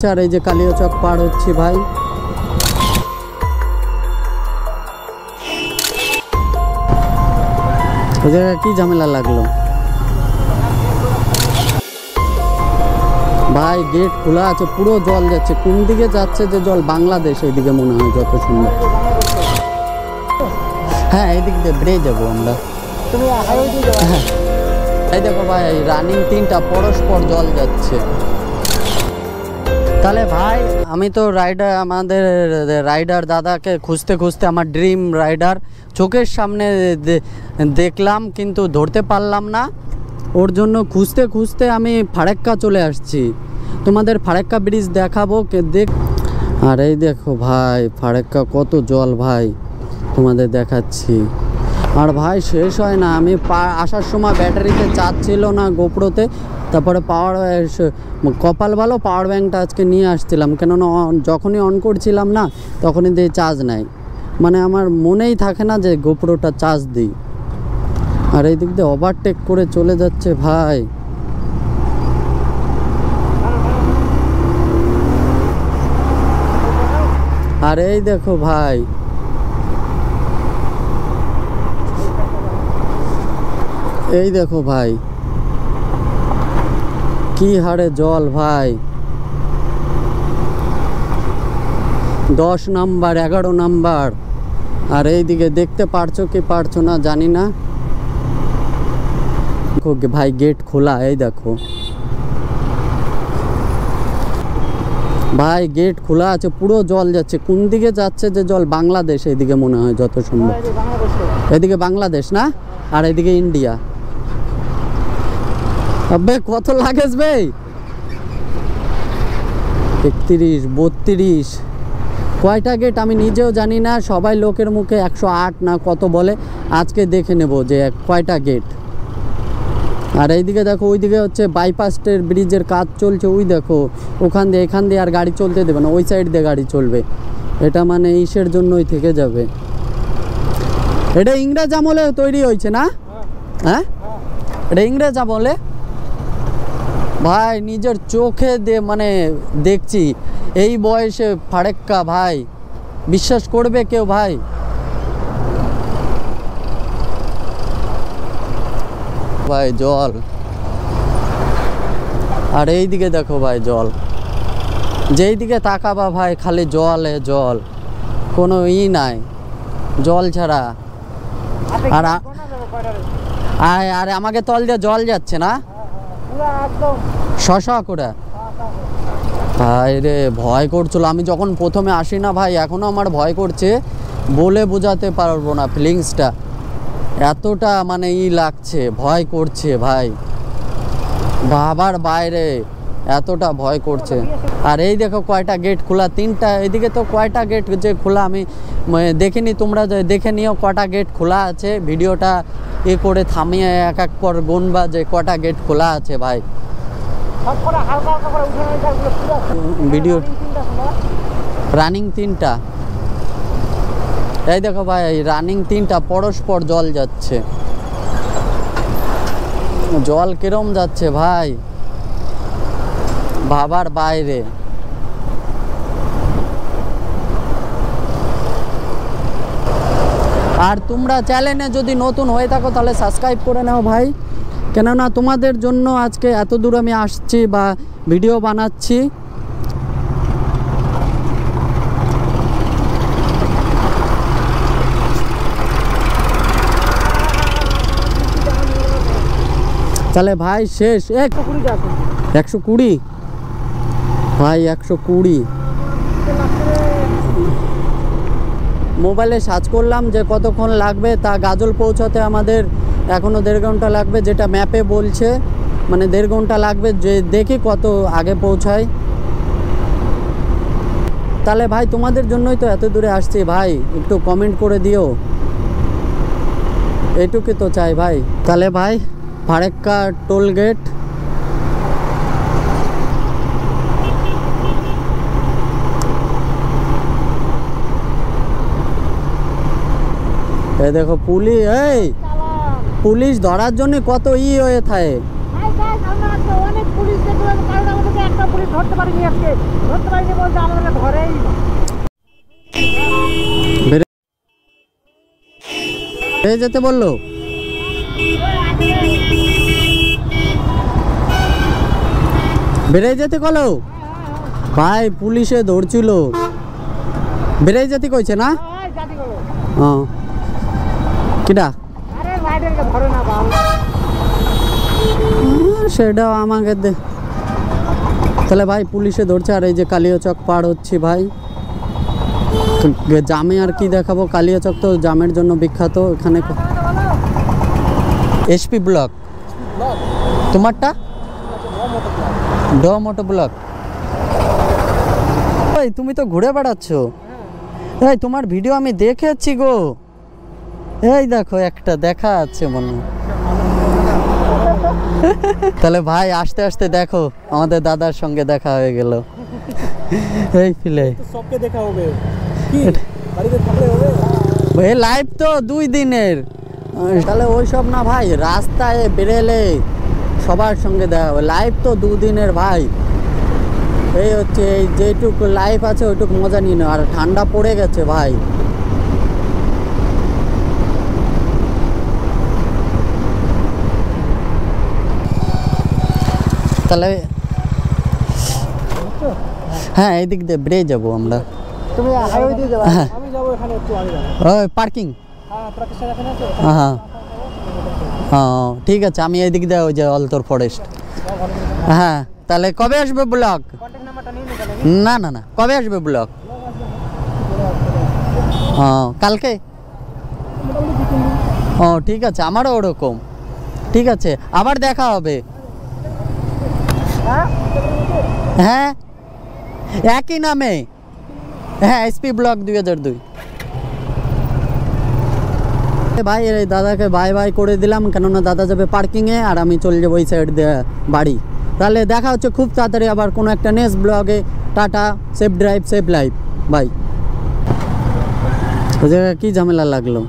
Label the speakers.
Speaker 1: আর এই যে কালিয়াচক পার হচ্ছি ভাই। ওই জায়গায় কি ঝামেলা লাগলো ভাই? গেট খোলা আছে, পুরো জল যাচ্ছে। কোন দিকে যাচ্ছে যে জল? বাংলাদেশ এইদিকে মনে হয়, যত সুন্দর। হ্যাঁ, এইদিক দিয়ে বেরিয়ে যাবো আমরা। হ্যাঁ, এই দেখো ভাই, রানিং তিনটা পরস্পর জল যাচ্ছে। তাহলে ভাই আমি তো রাইডার, আমাদের রাইডার দাদাকে খুঁজতে খুঁজতে আমার ড্রিম রাইডার চোখের সামনে দেখলাম, কিন্তু ধরতে পারলাম না। ওর জন্য খুঁজতে খুঁজতে আমি ফারাক্কা চলে আসছি। তোমাদের ফারাক্কা ব্রিজ দেখাবো দেখ। আর এই দেখো ভাই, ফারাক্কা কত জল ভাই, তোমাদের দেখাচ্ছি। আর ভাই শেষ হয় না। আমি আসার সময় ব্যাটারিতে চার্জ ছিল না গোপ্রোতে, তারপরে কপাল ভালো পাওয়ার ব্যাঙ্কটা আজকে নিয়ে আসছিলাম, কেননা যখনই অন করছিলাম না তখনই দিয়ে চার্জ নেয়। মানে আমার মনেই থাকে না যে গোপ্রোটা চার্জ দিই। আর এই দিক দিয়ে ওভারটেক করে চলে যাচ্ছে ভাই। আর এই দেখো ভাই, এই দেখো ভাই কি হারে জল ভাই। 10 নাম্বার 11 নাম্বার। আর এইদিকে দেখতে পারছো কি পারছো না জানি না ভাই, গেট খোলা। এই দেখো ভাই, গেট খোলা আছে, পুরো জল যাচ্ছে। কোন দিকে যাচ্ছে যে জল? বাংলাদেশ এইদিকে মনে হয়, যত সুন্দর। এদিকে বাংলাদেশ না, আর এদিকে ইন্ডিয়া। আবে কত লাগেজ ভাই? 31 32 কয়টা গেট আমি নিজেও জানি না। সবাই লোকের মুখে 108 না কত বলে। আজকে দেখে নেব যে কয়টা গেট। আর এইদিকে দেখো, ওইদিকে হচ্ছে বাইপাসের ব্রিজের কাজ চলছে। ওই দেখো ওখান দিয়ে এখান দিয়ে আর গাড়ি চলতে দেবে না, ওই সাইড দিয়ে গাড়ি চলবে। এটা মানে ইসের জন্যই থেকে যাবে। এটা ইংরেজ আমলে তৈরি হয়েছে না? হ্যাঁ, এটা ইংরেজ আমলে ভাই। নিজের চোখে মানে দেখছি এই বয়সে ফারাক্কা ভাই। বিশ্বাস করবে কেউ ভাই? ভাই জল। আর এই দিকে দেখো ভাই জল, যেই দিকে তাকাবা ভাই খালি জলে জল, কোনো নাই জল ছাড়া। আর আমাকে তল দিয়ে জল যাচ্ছে না, শশা করে ভাই রে। ভয় করছিল আমি যখন প্রথমে আসি না ভাই, এখনো আমার ভয় করছে, বলে বোঝাতে পারবো না ফিলিংসটা। এতটা মানে লাগছে, ভয় করছে ভাই, বাবার বাইরে এতটা ভয় করছে। আর এই দেখো কয়টা গেট খোলা, 3টা। এদিকে তো কয়টা গেট যে খোলা আমি দেখিনি, তোমরা দেখে নিও কটা গেট খোলা আছে। ভিডিওটা করে থামিয়ে এক এক পর গুনবা যে কটা গেট খোলা আছে ভাই। ভিডিও রানিং 3টা। এই দেখো ভাই, রানিং 3টা পরস্পর জল যাচ্ছে। জল কিরম যাচ্ছে ভাই, ভাবার বাইরে। আর তোমরা চ্যানেলে যদি নতুন হয়ে থাকো তাহলে সাবস্ক্রাইব করে নাও ভাই, কেননা তোমাদের জন্য আজকে এত দূর আমি আসছি বা ভিডিও বানাচ্ছি। তাহলে ভাই শেষ 120 ভাই, 120। মোবাইলে সার্চ করলাম যে কতক্ষণ লাগবে, তা গাজল পৌঁছাতে আমাদের এখনও 1.5 ঘন্টা লাগবে, যেটা ম্যাপে বলছে। মানে 1.5 ঘন্টা লাগবে, যে দেখি কত আগে পৌঁছায়। তাহলে ভাই তোমাদের জন্যই তো এত দূরে আসছি ভাই, একটু কমেন্ট করে দিও, এইটুকু তো চাই ভাই। তাহলে ভাই ফারাক্কা টোল গেট। এই দেখো পুলিশ, এই পুলিশ ধরার জন্য কত হয়ে থাকে।
Speaker 2: একটা পুলিশ ধরতে পারিনি আজকে, ধরতে পারিনি বলতে আমাদের ধরেই
Speaker 1: বেরিয়ে যেতে বললো। বেরিয়ে যেতে কলো ভাই, পুলিশে ধরছিল, বেরিয়ে যেতে কইছে না? হ্যাঁ কিটা সেটাও আমাকে তাহলে ভাই পুলিশে ধরছে। আর এই যে কালিয়াচক পার হচ্ছি ভাই, জামে আর কি দেখাবো, কালিয়াচক তো জামের জন্য বিখ্যাত। এখানে এসপি ব্লক, তোমারটা ড মোটো ব্লক। ভাই তুমি তো ঘুরে বেড়াচ্ছ, এই তোমার ভিডিও আমি দেখেছি গো, এই দেখো একটা দেখা আছে মনে। তাহলে ভাই আস্তে আস্তে দেখো আমাদের দাদার সঙ্গে দেখা হয়ে গেল। এই ফিলে
Speaker 2: সবকে দেখা হবে কি বাড়িতে থাকলে হবে
Speaker 1: ভাই, লাইভ তো 2 দিনের। তাহলে ওই সব না ভাই, রাস্তায় বেরেলে সবার সঙ্গে দেখা হবে। লাইভ তো 2 দিনের ভাই, এই হচ্ছে এই যেটুকু লাইভ আছে ওইটুকু মজা নিয়ে নাও। আর ঠান্ডা পড়ে গেছে ভাই, তাহলে হ্যাঁ এই দিক দিয়ে বেরিয়ে যাবো আমরা।
Speaker 2: তুমি হাইওয়ে দিয়ে যাবে,
Speaker 1: হ্যাঁ
Speaker 2: আমি যাব এখানে একটু আগে যাব।
Speaker 1: ওই পার্কিং,
Speaker 2: হ্যাঁ প্রতিষ্ঠান এখানে আছে।
Speaker 1: হ্যাঁ হ্যাঁ ঠিক আছে, আমি এই দিক দিয়ে ওই যে অলতর ফরেস্ট। হ্যাঁ তাহলে কবে আসবে ব্লগ?
Speaker 2: কন্টাক্ট নাম্বারটা নিয়ে নিবেন।
Speaker 1: না না না, কবে আসবে ব্লগ? হ্যাঁ কালকে। ও ঠিক আছে, আমারও ওরকম। ঠিক আছে, আবার দেখা হবে। হ্যাঁ একই নামে, হ্যাঁ এসপি ব্লক 2002। ভাই এই দাদাকে বাই বাই করে দিলাম, কেননা দাদা যাবে পার্কিংয়ে আর আমি চলে যাবো ওই সাইড দিয়ে বাড়ি। তাহলে দেখা হচ্ছে খুব তাড়াতাড়ি আবার কোনো একটা নেক্সট ব্লগে। Tata, safe drive safe life, bye. ওই জায়গায় কী ঝামেলা লাগলো।